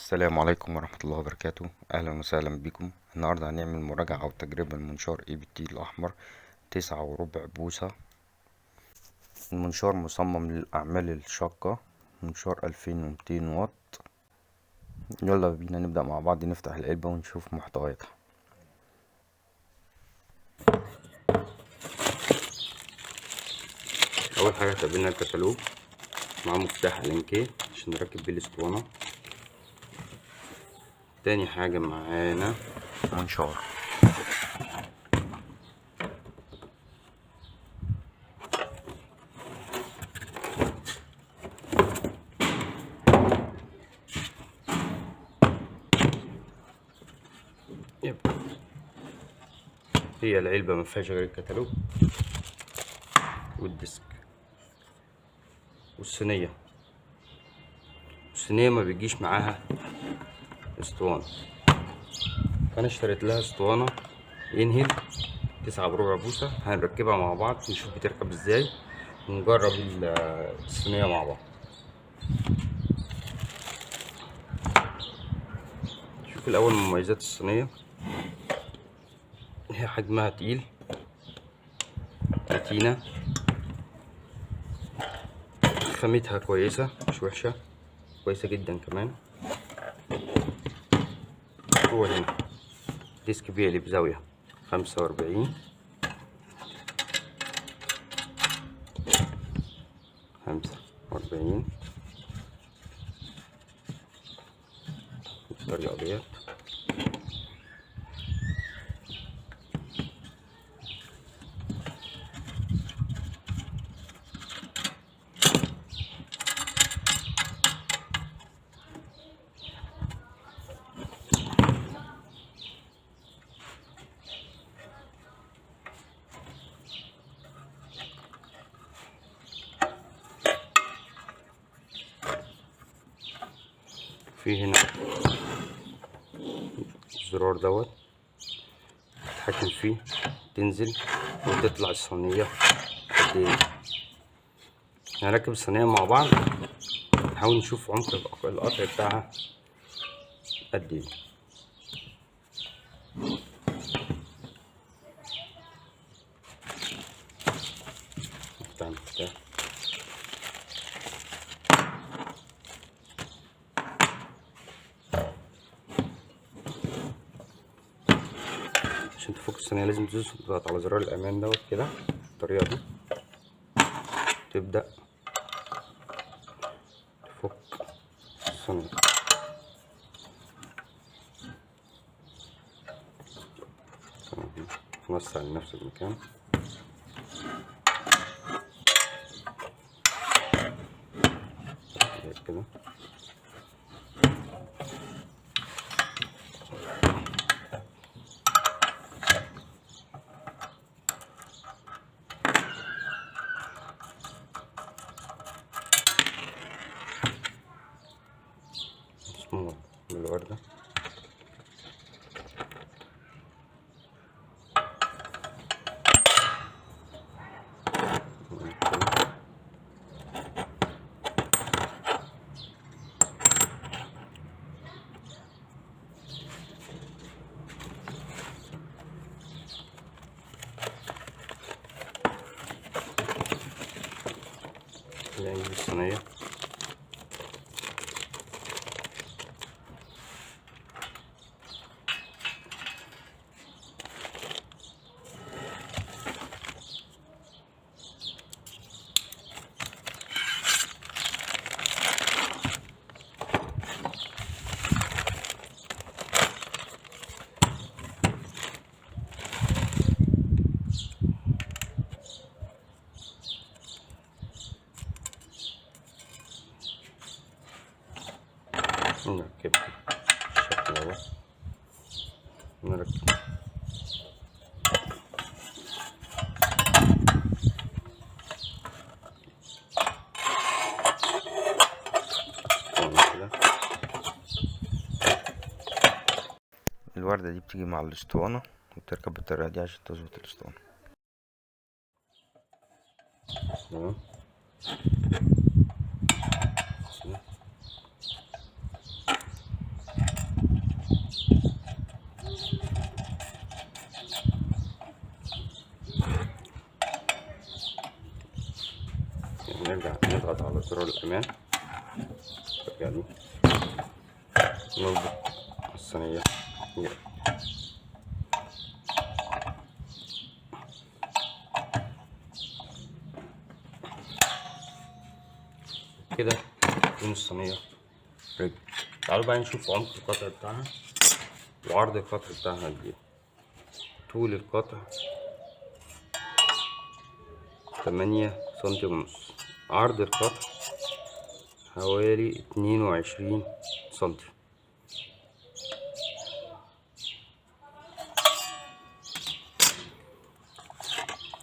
السلام عليكم ورحمة الله وبركاته. أهلا وسهلا بكم. النهاردة هنعمل مراجعة وتجربة المنشار الاحمر 9.25 بوصة. المنشار مصمم للأعمال الشاقة، منشار 2200 واط. يلا بينا نبدأ مع بعض، نفتح العلبة ونشوف محتوياتها. أول حاجة هتقابلنا الكتالوج مع مفتاح لينك عشان نركب بيه الاسطوانة. تاني حاجة معانا منشار. هي العلبة مفيهاش غير الكتالوج والديسك والصينية. الصينية ما بيجيش معاها اسطوانة، فأنا اشتريت لها اسطوانة ينهل 9.25 بوصة. هنركبها مع بعض نشوف بتركب ازاي ونجرب الصينية مع بعض. شوف الأول مميزات الصينية. هي حجمها تقيل، متينة، خامتها كويسة مش وحشة، كويسة جدا كمان. هو هنا ديسك بيقلب بزاوية 45 بالطريقة ديت. في هنا الزرار دوت تتحكم فيه، تنزل وتطلع الصينية قد ايه. هنركب الصينية مع بعض، نحاول نشوف عمق القطع بتاعها قد ايه. نفتح المفتاح. عشان تفك الصينية لازم تضغط على زرار الأمان دوت كده بالطريقة دي، تبدأ تفك الصينية. نوسع لنفس المكان. كده مسمار بالوردة. يعني الصينية نركب بالشكل دوت. نركب كده. الوردة دي بتيجي مع الاسطوانة وبتركب بالطريقة دي عشان تظبط الاسطوانة. تمام. نرجع نضغط على زرار الأمان، يعني نربط الصينية كده تكون الصينية رجل. تعالوا بقى نشوف عمق القطع بتاعها وعرض القطع بتاعها قد ايه. طول القطع 8 سنتي ونص، عرض القطع حوالي 22 سنتي.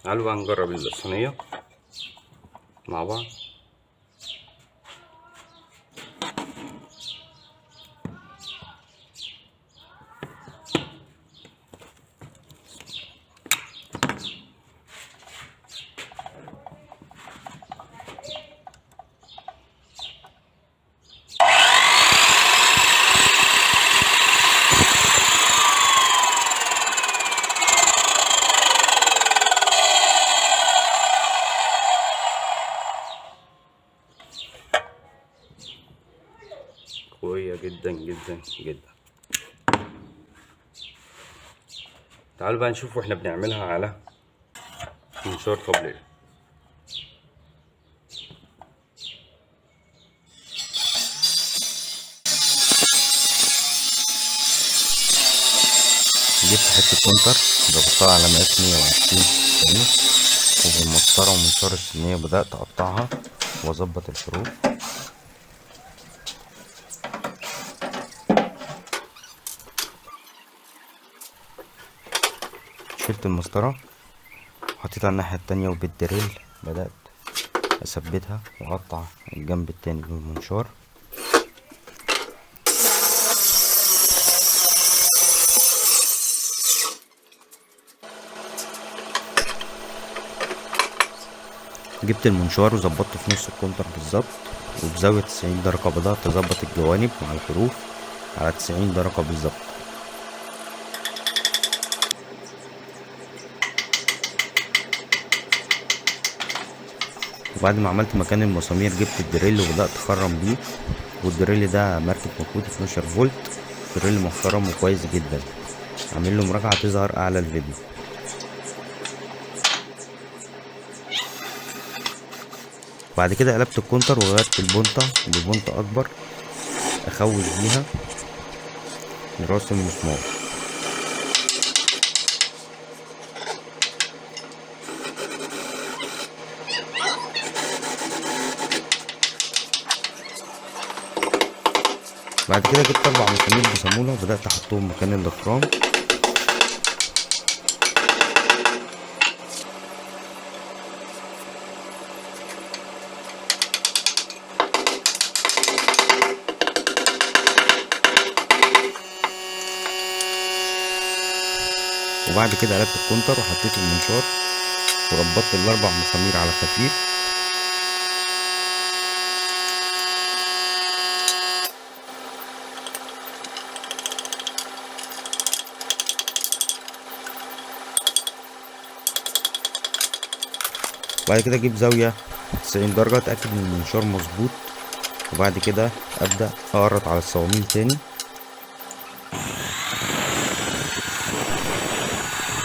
تعالوا بقى نجرب الصينية مع بعض. قوية جدا جدا جدا. تعالوا بقى نشوف واحنا بنعملها على منشار طبلية. جبت حتة كونتر ضغطتها على مقاس 120 سنتي، وبالمسطرة ومنشار الصينية بدأت أقطعها وأظبط الحروف. شلت المسطرة وحطيتها الناحية التانية، وبالدريل بدأت أثبتها وأقطع الجنب التاني بالمنشار. جبت المنشار وظبطته في نص الكونتر بالظبط، وبزاوية 90 درجة بدأت أظبط الجوانب مع الحروف على 90 درجة بالظبط. وبعد ما عملت مكان المسامير جبت الدريل وبدأت أخرم بيه، والدريل ده ماركة ماكوت 12 فولت، دريل محترم وكويس جدا. عامل له مراجعة تظهر أعلى الفيديو. بعد كده قلبت الكونتر وغيرت البونطة ببونطة أكبر أخوش بيها راس المسمار. بعد كده جبت 4 مسامير بصامولة وبدأت أحطهم مكان الإخرام. وبعد كده قلبت الكونتر وحطيت المنشار وربطت ال4 مسامير على خفيف. وبعد كده اجيب زاوية 90 درجة اتأكد ان المنشار مظبوط، وبعد كده ابدأ اقرط على الصواميل تاني.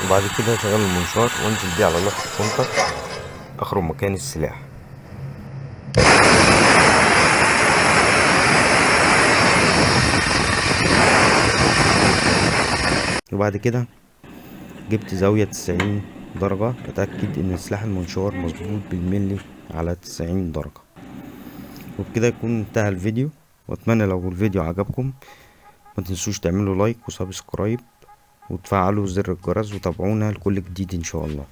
وبعد كده اشغل المنشار وانزل بيه على لوحة الكونتر اخرج مكان السلاح. وبعد كده جبت زاوية 90 درجة اتأكد ان سلاح المنشار مظبوط بالملي على 90 درجة. وبكده يكون انتهى الفيديو، واتمنى لو الفيديو عجبكم ما تنسوش تعملوا لايك وسبسكرايب وتفعلوا زر الجرس وتابعونا لكل جديد ان شاء الله.